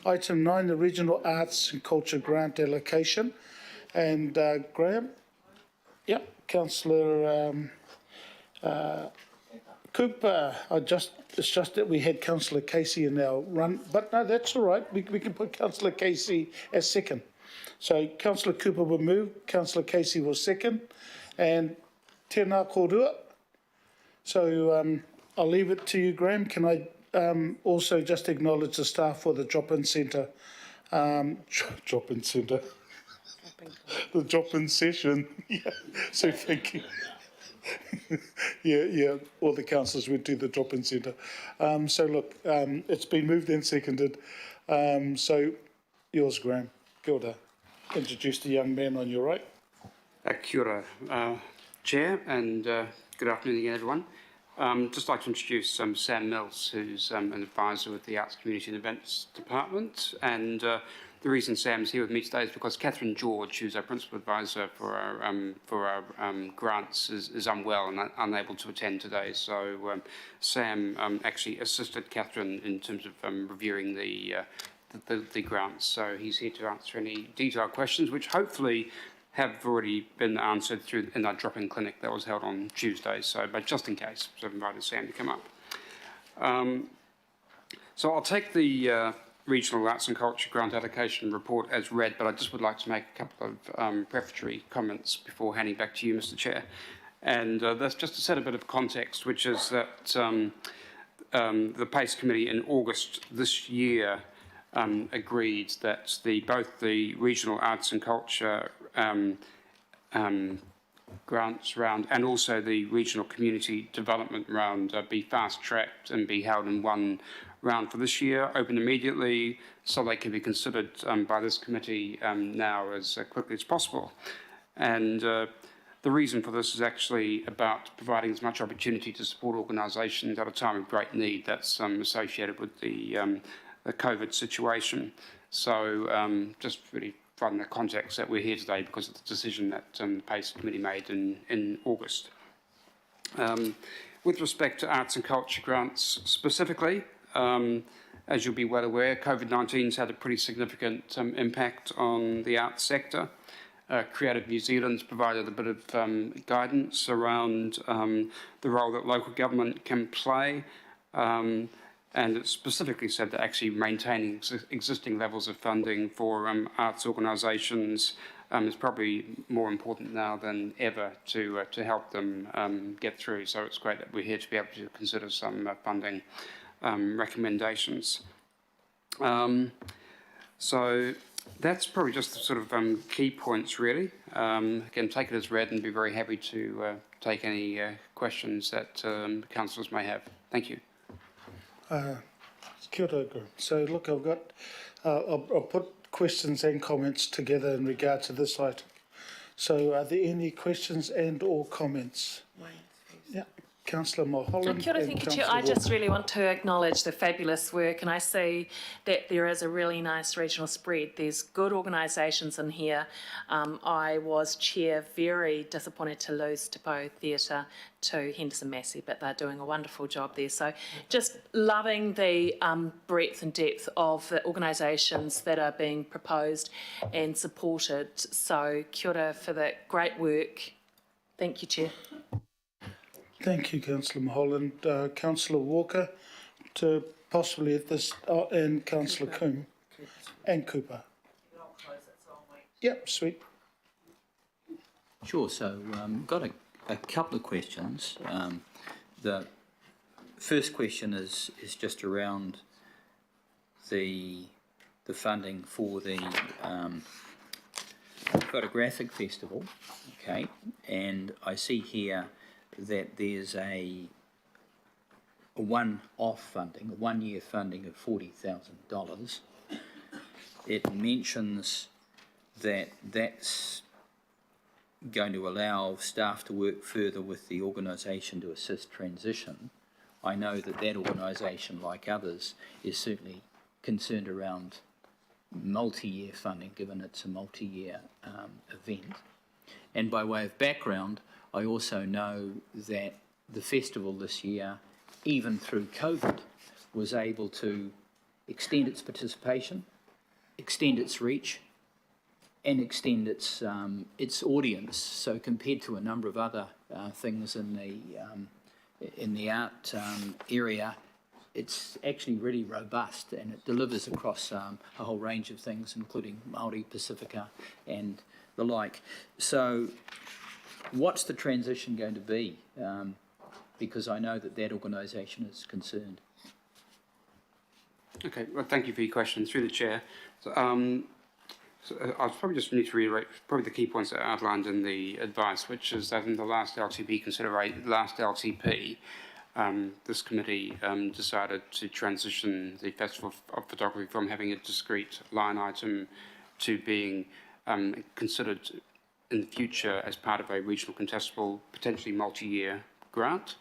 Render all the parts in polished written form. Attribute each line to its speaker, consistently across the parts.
Speaker 1: Item 9, the Regional Arts and Culture Grant Allocation. And Graham? Yep, Councillor Cooper. It's just that we had Councillor Casey in our run, but no, that's all right. We can put Councillor Casey as second. So Councillor Cooper will move, Councillor Casey will second, and tēnā kōrua. So I'll leave it to you, Graham. Can I also just acknowledge the staff for the drop-in centre? Drop-in centre. The drop-in session. Yeah. So thank you. yeah, all the councillors went to the drop-in centre. So look, it's been moved and seconded. So yours, Graham. Kia ora. Introduce the young man on your right.
Speaker 2: Kia ora, Chair, and good afternoon again, everyone. Just like to introduce Sam Mills, who's an advisor with the Arts, Community and Events Department. And the reason Sam's here with me today is because Catherine George, who's our principal advisor for our grants, is unwell and unable to attend today. So Sam actually assisted Catherine in terms of reviewing the grants. So he's here to answer any detailed questions, which hopefully have already been answered in our drop-in clinic that was held on Tuesday. So, but just in case, so I've invited Sam to come up. So I'll take the Regional Arts and Culture Grant Allocation Report as read, but I just would like to make a couple of prefatory comments before handing back to you, Mr. Chair. And that's just to set a bit of context, which is that the PACE Committee in August this year agreed that both the Regional Arts and Culture grants round and also the Regional Community Development round be fast-tracked and be held in one round for this year, open immediately, so they can be considered by this committee now as quickly as possible. And the reason for this is actually about providing as much opportunity to support organisations at a time of great need that's associated with the COVID situation. So just really from the context that we're here today because of the decision that the PACE Committee made in August. With respect to arts and culture grants specifically, as you'll be well aware, COVID-19's had a pretty significant impact on the arts sector. Creative New Zealand's provided a bit of guidance around the role that local government can play. And it specifically said that actually maintaining existing levels of funding for arts organisations is probably more important now than ever to help them get through. So it's great that we're here to be able to consider some funding recommendations. So that's probably just the sort of key points really. Again, take it as read and be very happy to take any questions that councillors may have. Thank you.
Speaker 1: Kia ora. So look, I've got, I'll put questions and comments together in regard to this item. So are there any questions and or comments? Yeah, Councillor Mulholland.
Speaker 3: Kia ora, thank you, Chair. I just really want to acknowledge the fabulous work, and I see that there is a really nice regional spread. There's good organisations in here. I was, Chair, very disappointed to lose Te Pou Theatre to Henderson Massey, but they're doing a wonderful job there. So just loving the breadth and depth of the organisations that are being proposed and supported. So kia ora for that great work. Thank you, Chair.
Speaker 1: Thank you, Councillor Mulholland. Councillor Walker, to possibly at this, and Councillor Coombe and Cooper. Yep, sweet.
Speaker 4: Sure. So, got a couple of questions. The first question is just around the funding for the photographic festival. Okay, and I see here that there's a one-off funding, a one-year funding of $40,000. It mentions that that's going to allow staff to work further with the organisation to assist transition. I know that that organisation, like others, is certainly concerned around multi-year funding, given it's a multi-year event. And by way of background, I also know that the festival this year, even through COVID, was able to extend its participation extend its reach and extend its audience. So compared to a number of other things in the art area, it's actually really robust, and it delivers across a whole range of things, including Māori, Pacifica, and the like. So what's the transition going to be? Because I know that organisation is concerned.
Speaker 2: Okay, well, thank you for your question. Through the chair. So, I'll probably just need to reiterate probably the key points that are outlined in the advice, which is that in the last LTP this committee decided to transition the Festival of Photography from having a discrete line item to being considered in the future as part of a regional contestable, potentially multi-year grant.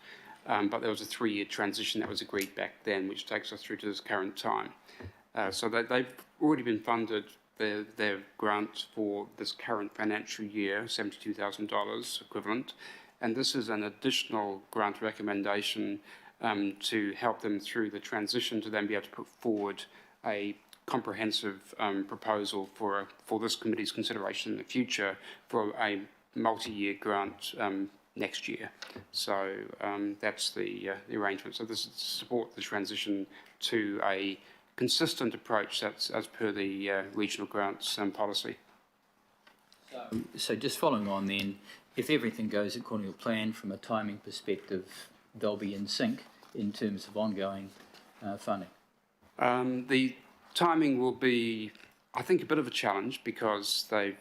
Speaker 2: But there was a 3-year transition that was agreed back then, which takes us through to this current time. So they've already been funded their grant for this current financial year, $72,000 equivalent. And this is an additional grant recommendation to help them through the transition to then be able to put forward a comprehensive proposal for this committee's consideration in the future for a multi-year grant next year. So that's the arrangement. So this is to support the transition to a consistent approach that's as per the regional grants policy.
Speaker 4: So just following on then, if everything goes according to plan from a timing perspective, they'll be in sync in terms of ongoing funding?
Speaker 2: The timing will be, I think, a bit of a challenge because they've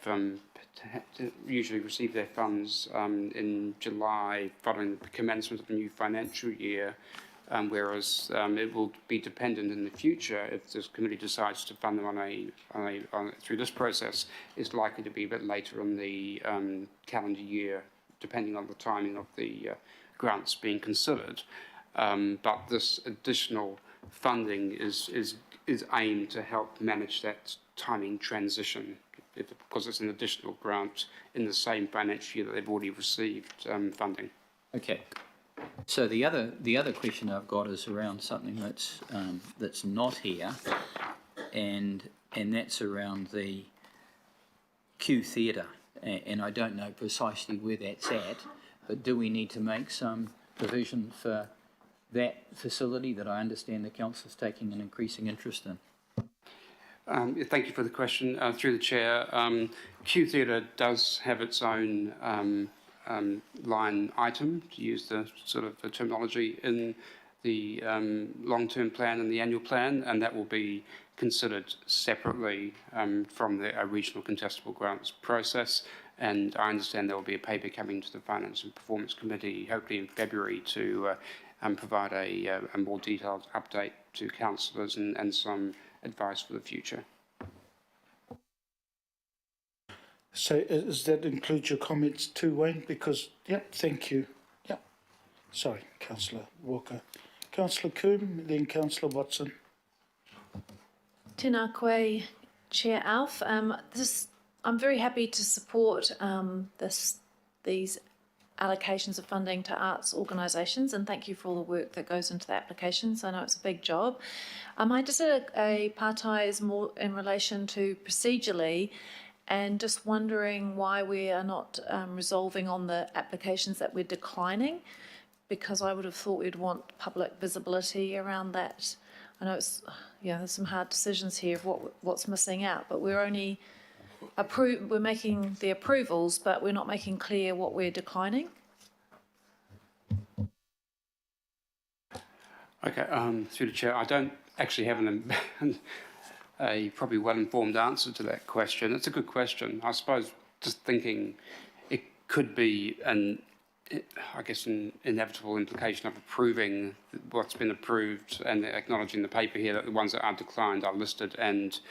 Speaker 2: usually receive their funds in July following the commencement of the new financial year, whereas it will be dependent in the future if this committee decides to fund them through this process. It's likely to be a bit later in the calendar year, depending on the timing of the grants being considered. But this additional funding is aimed to help manage that timing transition, because it's an additional grant in the same financial year that they've already received funding.
Speaker 4: Okay. So the other question I've got is around something that's not here, and that's around the Q Theatre, and I don't know precisely where that's at, but do we need to make some provision for that facility that I understand the council's taking an increasing interest in?
Speaker 2: Thank you for the question. Through the chair, Q Theatre does have its own line item, to use the sort of the terminology, in the long-term plan and the annual plan, and that will be considered separately from the regional contestable grants process. And I understand there will be a paper coming to the Finance and Performance Committee, hopefully in February, to provide a more detailed update to councillors and some advice for the future.
Speaker 1: So does that include your comments too, Wayne? Because, thank you. Sorry, Councillor Walker. Councillor Coombe, then Councillor Watson.
Speaker 5: Tēnā koe, Chair Alf. I'm very happy to support these allocations of funding to arts organisations, and thank you for all the work that goes into the applications. I know it's a big job. I just did a partais more in relation to procedurally, and just wondering why we are not resolving on the applications that we're declining, because I would have thought we'd want public visibility around that. I know it's, there's some hard decisions here of what's missing out, but we're only we're making the approvals, but we're not making clear what we're declining.
Speaker 2: Okay, through the chair, I don't actually have a probably well-informed answer to that question. It's a good question. I suppose just thinking it could be an inevitable implication of approving what's been approved and acknowledging the paper here that the ones that are declined are listed and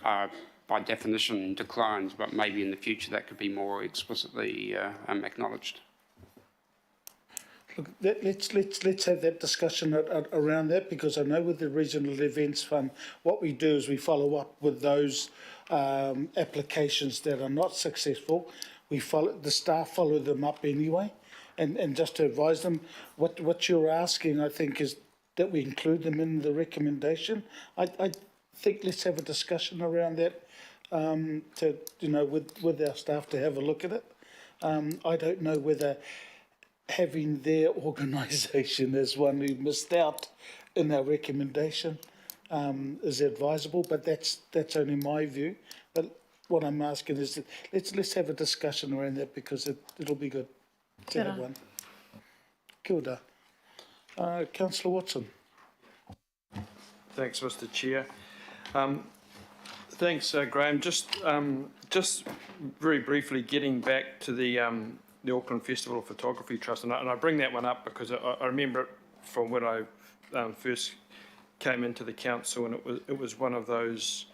Speaker 2: are by definition declined, but maybe in the future that could be more explicitly acknowledged.
Speaker 1: Look, let's have that discussion around that, because I know with the Regional Events Fund, what we do is we follow up with those applications that are not successful. The staff follow them up anyway, and just to advise them, what you're asking, I think, is that we include them in the recommendation. I think let's have a discussion around that, to, with our staff to have a look at it. I don't know whether having their organisation as one who missed out in our recommendation is advisable, but that's only my view. But what I'm asking is that let's have a discussion around that, because it'll be good to have one. Kia ora. Councillor Watson.
Speaker 6: Thanks, Mr. Chair. Thanks, Graham. Just very briefly, getting back to the Auckland Festival of Photography Trust, and I bring that one up because I remember it from when I first came into the council, and it was one of those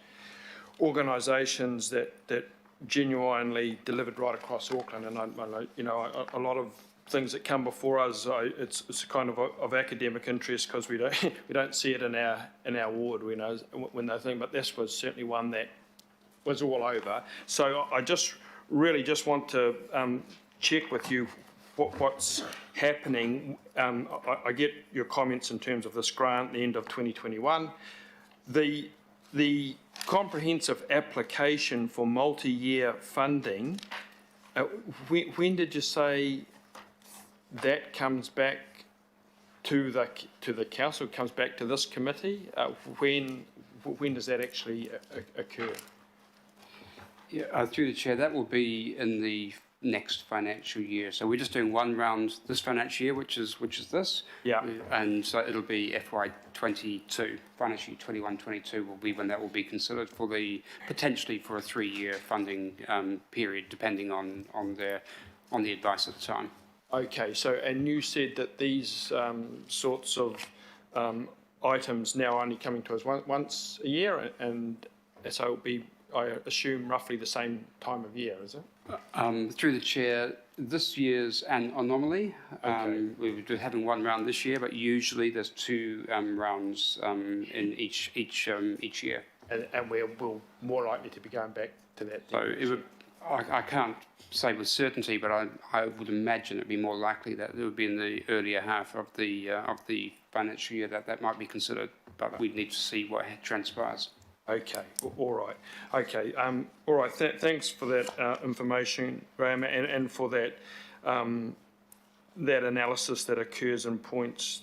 Speaker 6: organisations that genuinely delivered right across Auckland, and a lot of things that come before us, it's kind of academic interest, because we don't see it in our ward, when they think, but this was certainly one that was all over. So I really want to check with you what's happening. I get your comments in terms of this grant, the end of 2021. The comprehensive application for multi-year funding, when did you say that comes back to the council, comes back to this committee? When does that actually occur?
Speaker 2: Yeah, through the chair, that will be in the next financial year. So we're just doing one round this financial year, which is this.
Speaker 6: Yeah.
Speaker 2: And so it'll be FY22, financial year 21-22 will be when that will be considered for potentially for a 3-year funding period, depending on the advice at the time.
Speaker 6: Okay, so, and you said that these sorts of items now only coming to us once a year, and so it'll be, I assume, roughly the same time of year, is it?
Speaker 2: Through the chair, this year's an anomaly.
Speaker 6: Okay.
Speaker 2: We were having one round this year, but usually there's 2 rounds in each year.
Speaker 6: And we're more likely to be going back to that.
Speaker 2: So it would, I can't say with certainty, but I would imagine it'd be more likely that it would be in the earlier half of the financial year that might be considered, but we'd need to see what transpires.
Speaker 6: Okay, all right. Okay, all right. Thanks for that information, Graham, and for that that analysis that occurs in points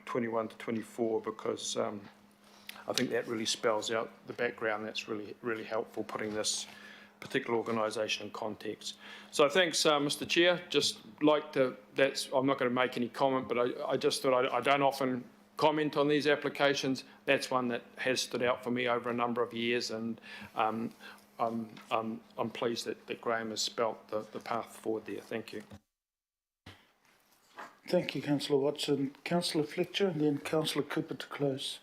Speaker 6: 21 to 24, because I think that really spells out the background. That's really helpful, putting this particular organisation in context. So thanks, Mr. Chair. Just like to, I'm not going to make any comment, but I just thought I don't often comment on these applications. That's one that has stood out for me over a number of years, and I'm pleased that Graham has spelt the path forward there. Thank you.
Speaker 1: Thank you, Councillor Watson. Councillor Fletcher, and then Councillor Cooper to close.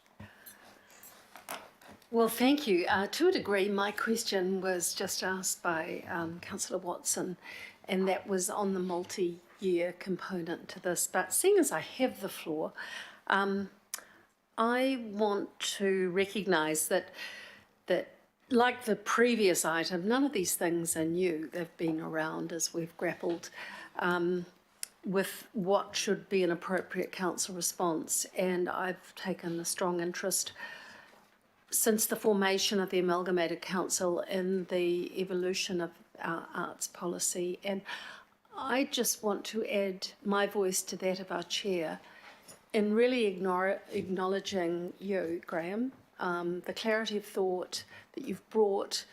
Speaker 7: Well, thank you. To a degree, my question was just asked by Councillor Watson, and that was on the multi-year component to this. But seeing as I have the floor, I want to recognise that like the previous item, none of these things are new. They've been around as we've grappled with what should be an appropriate council response, and I've taken a strong interest since the formation of the Amalgamated Council in the evolution of our arts policy. And I just want to add my voice to that of our chair in really acknowledging you, Graham, the clarity of thought that you've brought,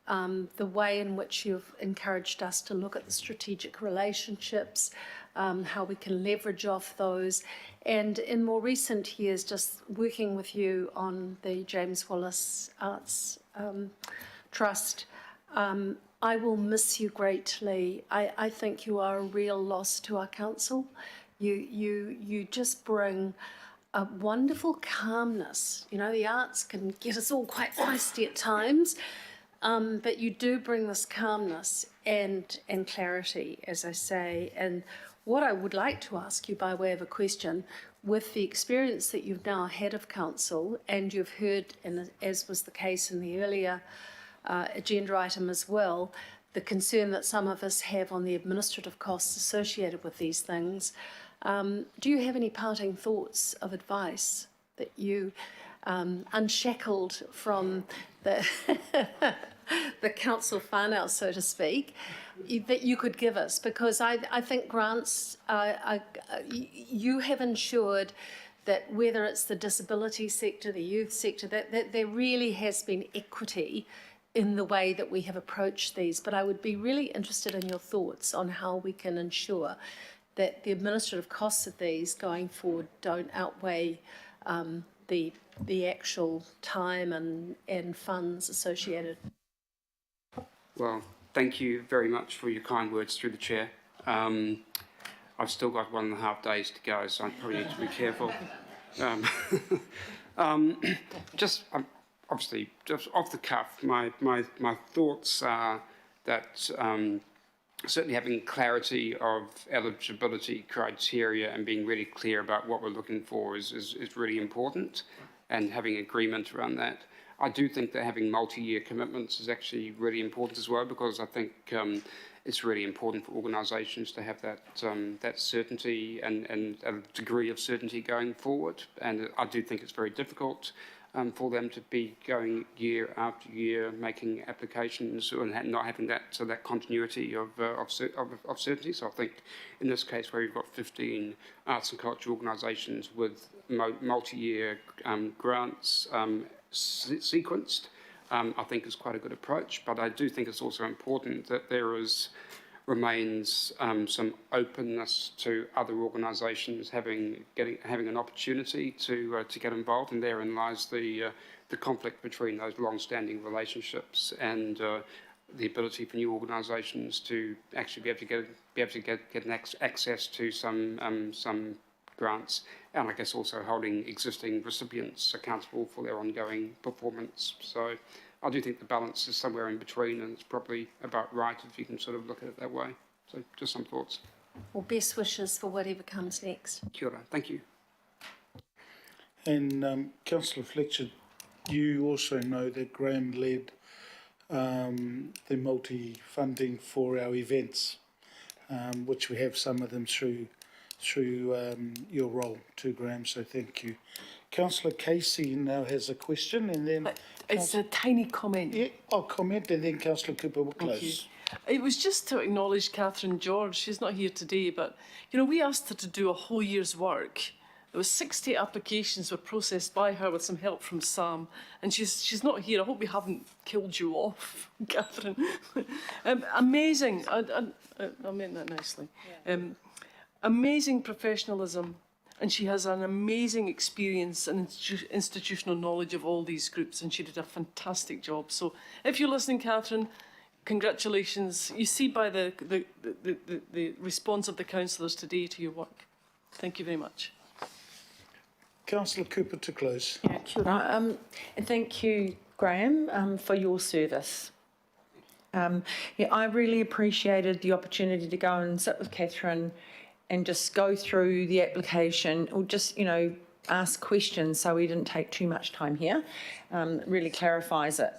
Speaker 7: the way in which you've encouraged us to look at the strategic relationships, how we can leverage off those, and in more recent years, just working with you on the James Wallace Arts Trust. I will miss you greatly. I think you are a real loss to our council. You just bring a wonderful calmness. The arts can get us all quite feisty at times, but you do bring this calmness and clarity, as I say. And what I would like to ask you by way of a question, with the experience that you've now had of council, and you've heard, and as was the case in the earlier agenda item as well, the concern that some of us have on the administrative costs associated with these things, do you have any parting thoughts of advice that you unshackled from the the council whānau, so to speak, that you could give us, because I think grants, you have ensured that whether it's the disability sector, the youth sector, that there really has been equity in the way that we have approached these. But I would be really interested in your thoughts on how we can ensure that the administrative costs of these going forward don't outweigh the actual time and funds associated.
Speaker 2: Well, thank you very much for your kind words through the chair. I've still got 1.5 days to go, so I probably need to be careful. Obviously, just off the cuff, my thoughts are that certainly having clarity of eligibility criteria and being really clear about what we're looking for is really important, and having agreement around that. I do think that having multi-year commitments is actually really important as well, because I think it's really important for organisations to have that certainty and a degree of certainty going forward. And I do think it's very difficult for them to be going year after year making applications and not having that continuity of certainty. So I think in this case, where you've got 15 arts and culture organisations with multi-year grants sequenced, I think is quite a good approach. But I do think it's also important that there remains some openness to other organisations having an opportunity to get involved, and therein lies the conflict between those long-standing relationships and the ability for new organisations to actually be able to get access to some grants, and I guess also holding existing recipients accountable for their ongoing performance. So I do think the balance is somewhere in between, and it's probably about right if you can sort of look at it that way. So just some thoughts.
Speaker 7: Well, best wishes for whatever comes next.
Speaker 2: Kia ora. Thank you.
Speaker 1: And Councillor Fletcher, you also know that Graham led the multi-funding for our events, which we have some of them through your role too, Graham, so thank you. Councillor Casey now has a question, and then...
Speaker 8: It's a tiny comment.
Speaker 1: Yeah, I'll comment, and then Councillor Cooper will close.
Speaker 8: Thank you. It was just to acknowledge Catherine George. She's not here today, but, you know, we asked her to do a whole year's work. There was 60 applications were processed by her with some help from Sam, and she's not here. I hope we haven't killed you off, Catherine. Amazing. I meant that nicely. Yeah. Amazing professionalism, and she has an amazing experience and institutional knowledge of all these groups, and she did a fantastic job. So if you're listening, Catherine, congratulations. You see by the response of the councillors today to your work. Thank you very much.
Speaker 1: Councillor Cooper to close.
Speaker 9: Yeah, kia ora. And thank you, Graham, for your service. I really appreciated the opportunity to go and sit with Catherine and just go through the application, or just, ask questions, so we didn't take too much time here. It really clarifies it.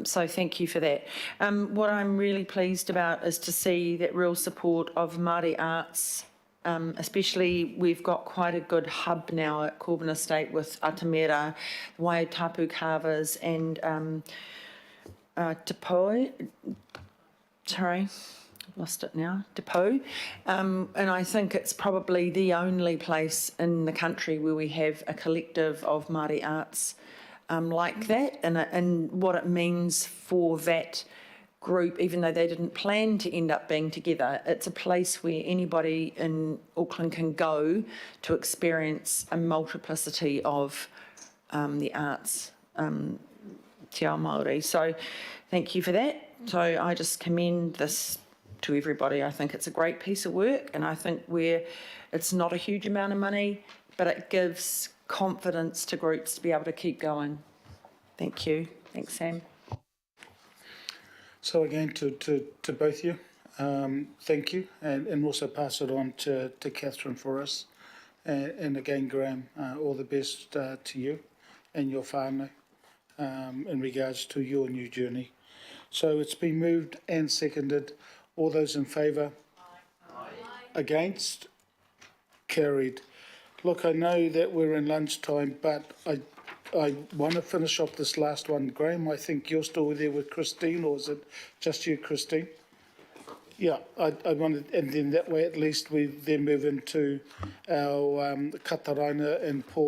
Speaker 9: So thank you for that. What I'm really pleased about is to see that real support of Māori arts, especially we've got quite a good hub now at Corbin Estate with Atamera, Waitapu Carvers and Te sorry, lost it now, Depot, and I think it's probably the only place in the country where we have a collective of Māori arts like that, and what it means for that group, even though they didn't plan to end up being together. It's a place where anybody in Auckland can go to experience a multiplicity of the arts, te ao Māori. So thank you for that. So I just commend this to everybody. I think it's a great piece of work, and I think it's not a huge amount of money, but it gives confidence to groups to be able to keep going. Thank you. Thanks, Sam.
Speaker 1: So again, to both of you, thank you, and also pass it on to Catherine for us. And again, Graham, all the best to you and your whānau in regards to your new journey. So it's been moved and seconded. All those in favour? Aye. Against? Carried. Look, I know that we're in lunchtime, but I want to finish off this last one. Graham, I think you're still there with Christine, or is it just you, Christine? Yeah, I wanted, and then that way at least we then move into our Kataraina and Paul